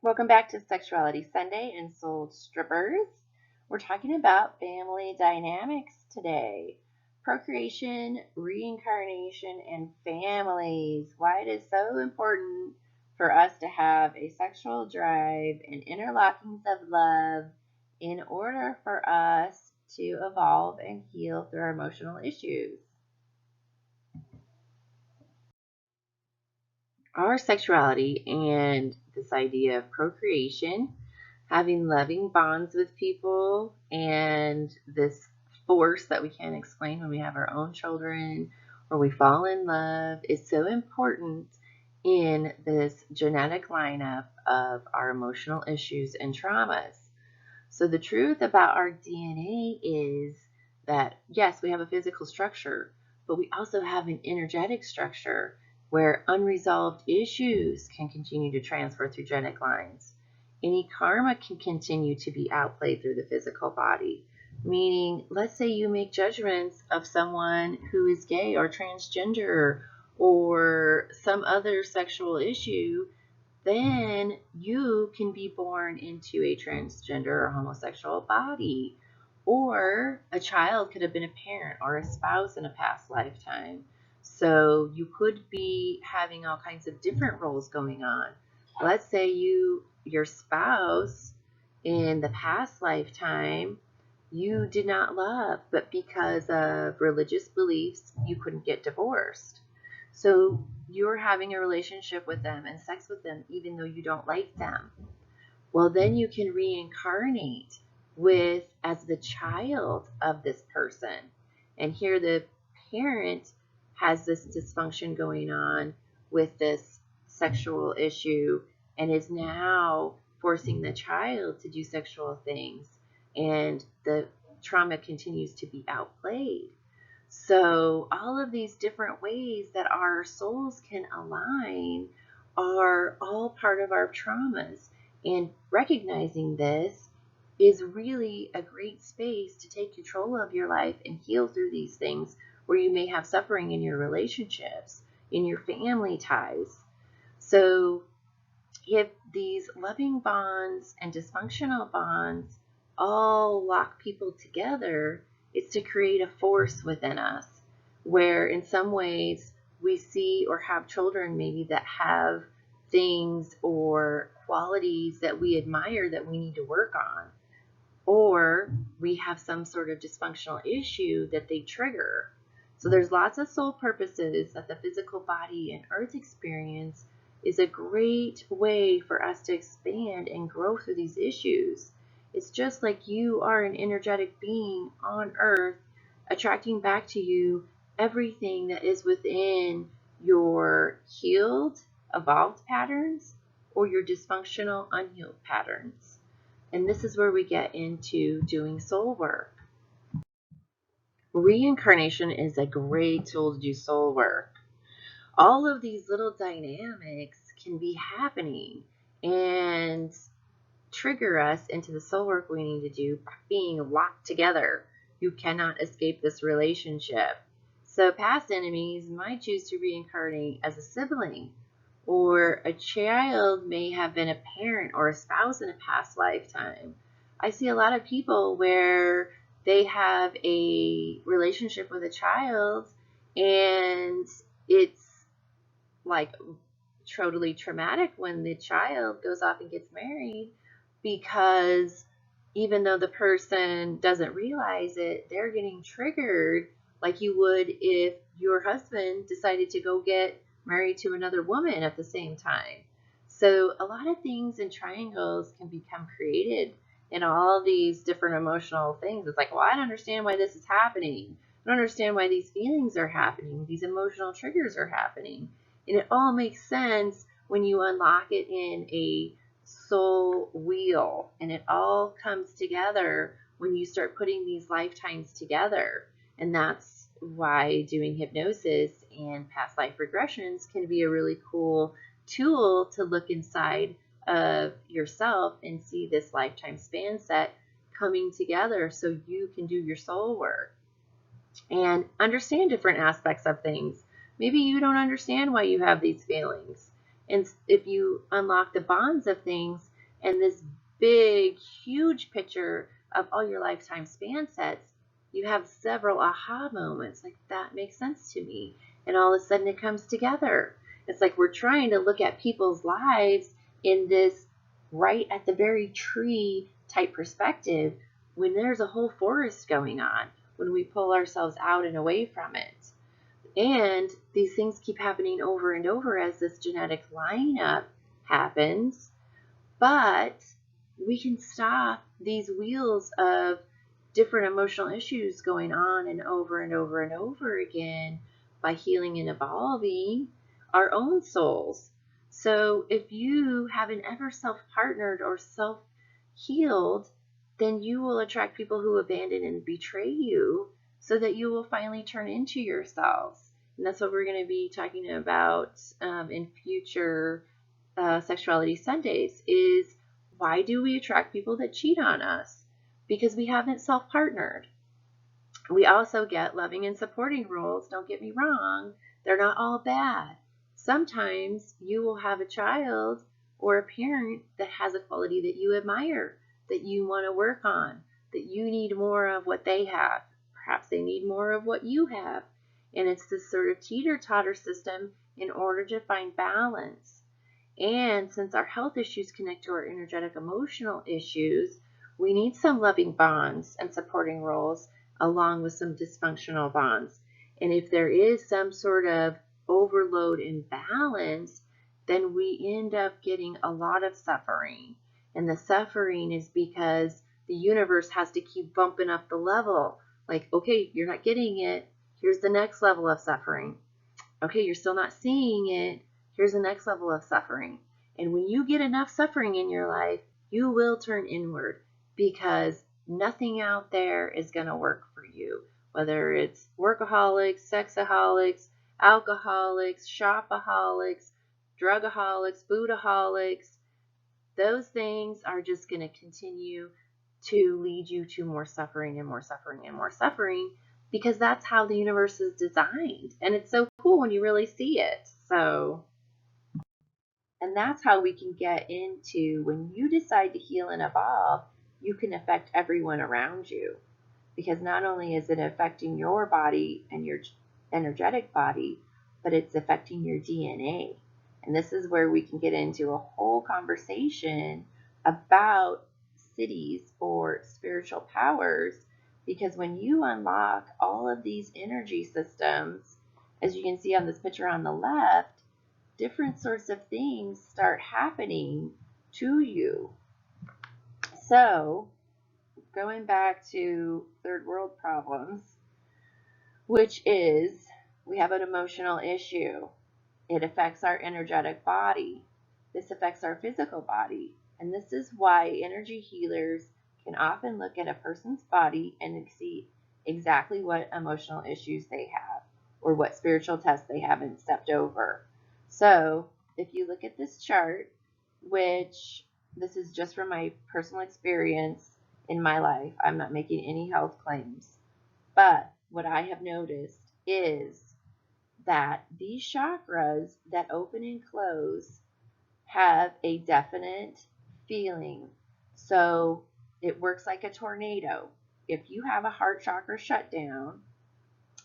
Welcome back to Sexuality Sunday and Soul Strippers. We're talking about family dynamics today. Procreation, reincarnation, and families. Why it is so important for us to have a sexual drive and interlockings of love in order for us to evolve and heal through our emotional issues. Our sexuality and this idea of procreation, having loving bonds with people, and this force that we can't explain when we have our own children or we fall in love is so important in this genetic lineup of our emotional issues and traumas. So, the truth about our DNA is that, yes, we have a physical structure, but we also have an energetic structure where unresolved issues can continue to transfer through genetic lines. Any karma can continue to be outplayed through the physical body. Meaning, let's say you make judgments of someone who is gay or transgender or some other sexual issue, then you can be born into a transgender or homosexual body. Or a child could have been a parent or a spouse in a past lifetime. So you could be having all kinds of different roles going on. Let's say your spouse in the past lifetime you did not love, but because of religious beliefs, you couldn't get divorced. So you're having a relationship with them and sex with them even though you don't like them. Well, then you can reincarnate with as the child of this person. And here the parent has this dysfunction going on with this sexual issue and is now forcing the child to do sexual things. And the trauma continues to be outplayed. So, all of these different ways that our souls can align are all part of our traumas. And recognizing this is really a great space to take control of your life and heal through these things where you may have suffering in your relationships, in your family ties. So, if these loving bonds and dysfunctional bonds all lock people together, it's to create a force within us where, in some ways, we see or have children maybe that have things or qualities that we admire that we need to work on, or we have some sort of dysfunctional issue that they trigger. So there's lots of soul purposes that the physical body and earth experience is a great way for us to expand and grow through these issues. It's just like you are an energetic being on earth, attracting back to you everything that is within your healed, evolved patterns or your dysfunctional, unhealed patterns. And this is where we get into doing soul work. Reincarnation is a great tool to do soul work. All of these little dynamics can be happening and trigger us into the soul work we need to do by being locked together. You cannot escape this relationship. So past enemies might choose to reincarnate as a sibling, or a child may have been a parent or a spouse in a past lifetime. I see a lot of people where they have a relationship with a child and it's like totally traumatic when the child goes off and gets married, because even though the person doesn't realize it, they're getting triggered like you would if your husband decided to go get married to another woman at the same time. So a lot of things in triangles can become created in all these different emotional things. It's like, well, I don't understand why this is happening. I don't understand why these feelings are happening. These emotional triggers are happening. And it all makes sense when you unlock it in a soul wheel, and it all comes together when you start putting these lifetimes together. And that's why doing hypnosis and past life regressions can be a really cool tool to look inside of yourself and see this lifetime span set coming together so you can do your soul work and understand different aspects of things. Maybe you don't understand why you have these feelings. And if you unlock the bonds of things, And this big, huge picture of all your lifetime span sets, you have several aha moments. Like, that makes sense to me. And all of a sudden it comes together. It's like we're trying to look at people's lives in this right at the very tree type perspective when there's a whole forest going on, when we pull ourselves out and away from it. And these things keep happening over and over as this genetic lineup happens. But we can stop these wheels of different emotional issues going on and over and over and over again by healing and evolving our own souls. So if you haven't ever self-partnered or self-healed, then you will attract people who abandon and betray you so that you will finally turn into yourselves. And that's what we're going to be talking about in future Sexuality Sundays is, why do we attract people that cheat on us? Because we haven't self-partnered. We also get loving and supporting roles. Don't get me wrong, they're not all bad. Sometimes you will have a child or a parent that has a quality that you admire, that you want to work on, that you need more of what they have. Perhaps they need more of what you have. And it's this sort of teeter-totter system in order to find balance. And since our health issues connect to our energetic emotional issues, we need some loving bonds and supporting roles along with some dysfunctional bonds. And if there is some sort of overload imbalance, then we end up getting a lot of suffering. And the suffering is because the universe has to keep bumping up the level. Like, okay, you're not getting it. Here's the next level of suffering. Okay, you're still not seeing it. Here's the next level of suffering. And when you get enough suffering in your life, you will turn inward, because nothing out there is going to work for you. Whether it's workaholics, sexaholics, alcoholics, shopaholics, drugaholics, foodaholics, those things are just going to continue to lead you to more suffering and more suffering and more suffering, because that's how the universe is designed. And it's so cool when you really see it. So, and that's how we can get into, when you decide to heal and evolve, you can affect everyone around you. Because not only is it affecting your body and your energetic body, but it's affecting your DNA. And this is where we can get into a whole conversation about cities or spiritual powers, because when you unlock all of these energy systems, as you can see on this picture on the left, different sorts of things start happening to you. So, going back to third world problems, which is, we have an emotional issue. It affects our energetic body. This affects our physical body. And this is why energy healers can often look at a person's body and see exactly what emotional issues they have or what spiritual tests they haven't stepped over. So if you look at this chart, which this is just from my personal experience in my life, I'm not making any health claims, but what I have noticed is that these chakras that open and close have a definite feeling. So it works like a tornado. If you have a heart chakra shut down,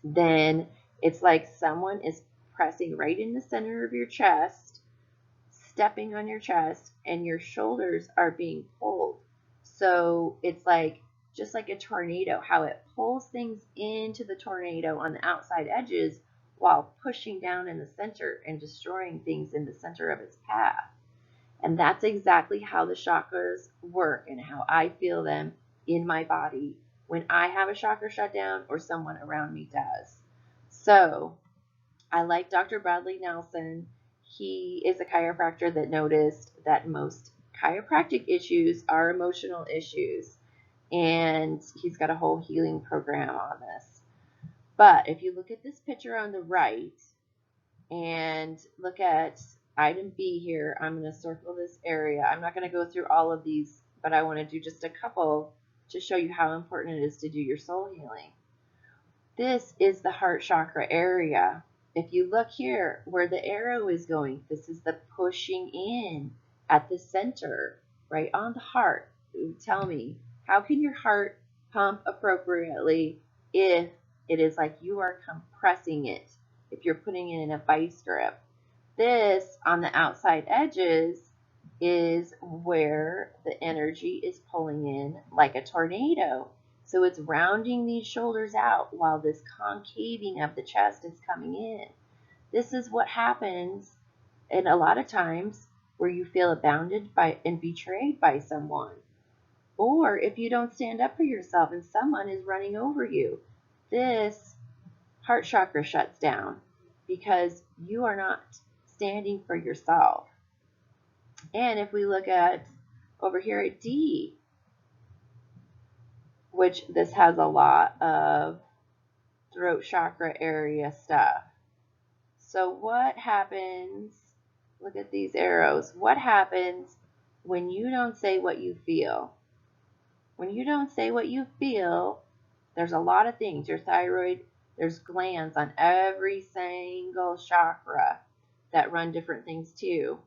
then it's like someone is pressing right in the center of your chest, stepping on your chest, and your shoulders are being pulled. So it's like, just like a tornado, how it pulls things into the tornado on the outside edges while pushing down in the center and destroying things in the center of its path. And that's exactly how the chakras work and how I feel them in my body when I have a chakra shut down or someone around me does. So I like Dr. Bradley Nelson. He is a chiropractor that noticed that most chiropractic issues are emotional issues. And he's got a whole healing program on this. But if you look at this picture on the right and look at item B here, I'm going to circle this area. I'm not going to go through all of these, but I want to do just a couple to show you how important it is to do your soul healing. This is the heart chakra area. If you look here where the arrow is going, this is the pushing in at the center. right on the heart. Tell me, how can your heart pump appropriately if it is like you are compressing it, if you're putting it in a vice grip? This on the outside edges is where the energy is pulling in like a tornado. So it's rounding these shoulders out while this concaving of the chest is coming in. This is what happens, and a lot of times where you feel abandoned by and betrayed by someone, or if you don't stand up for yourself and someone is running over you. This heart chakra shuts down because you are not standing for yourself. And if we look at over here at D, which this has a lot of throat chakra area stuff. So what happens, look at these arrows, what happens when you don't say what you feel? When you don't say what you feel, there's a lot of things. Your thyroid, there's glands on every single chakra that run different things too,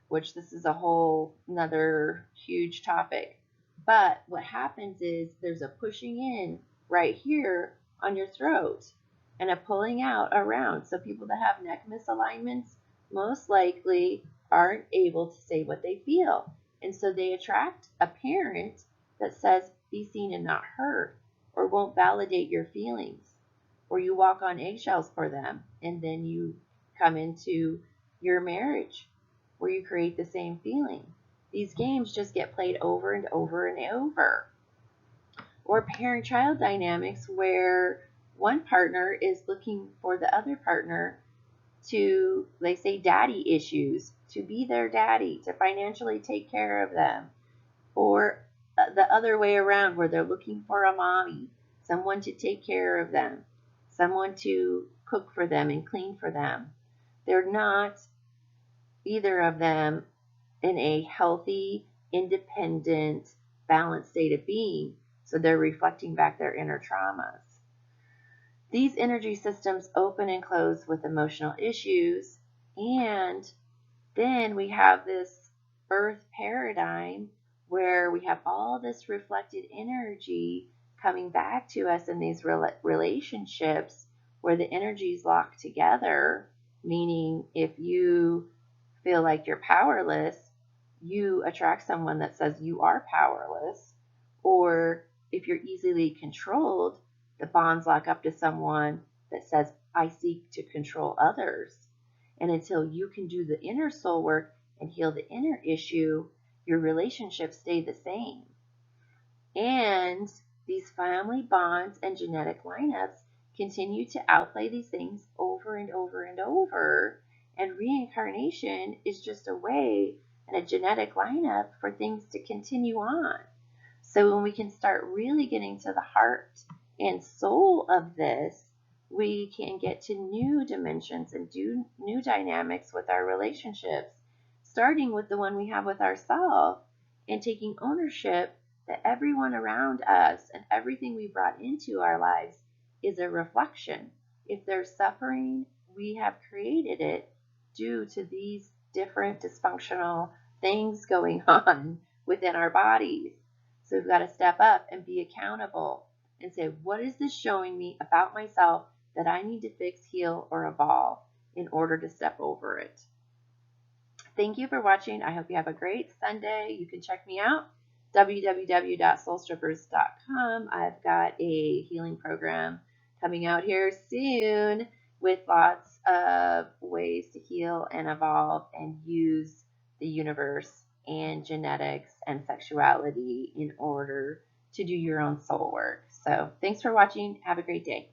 which this is a whole another huge topic. But what happens is there's a pushing in right here on your throat and a pulling out around. So people that have neck misalignments most likely aren't able to say what they feel. And so they attract a parent that says, be seen and not heard, or won't validate your feelings, or you walk on eggshells for them, and then you come into your marriage where you create the same feeling. These games just get played over and over and over. Or parent-child dynamics where one partner is looking for the other partner to, they say, daddy issues, to be their daddy, to financially take care of them, or the other way around where they're looking for a mommy, someone to take care of them, someone to cook for them and clean for them. They're not, either of them, in a healthy, independent, balanced state of being, so they're reflecting back their inner traumas. These energy systems open and close with emotional issues, and then we have this earth paradigm where we have all this reflected energy coming back to us in these relationships where the energy is locked together, meaning if you feel like you're powerless, you attract someone that says you are powerless. Or if you're easily controlled, the bonds lock up to someone that says, I seek to control others. And until you can do the inner soul work and heal the inner issue, your relationships stay the same. And these family bonds and genetic lineups continue to outplay these things over and over and over. And reincarnation is just a way and a genetic lineup for things to continue on. So when we can start really getting to the heart and soul of this, we can get to new dimensions and do new dynamics with our relationships, starting with the one we have with ourselves and taking ownership that everyone around us and everything we brought into our lives is a reflection. If there's suffering, we have created it due to these different dysfunctional things going on within our bodies. So we've got to step up and be accountable and say, what is this showing me about myself that I need to fix, heal, or evolve in order to step over it? Thank you for watching. I hope you have a great Sunday. You can check me out, www.soulstrippers.com. I've got a healing program coming out here soon with lots of ways to heal and evolve and use the universe and genetics and sexuality in order to do your own soul work. So thanks for watching. Have a great day.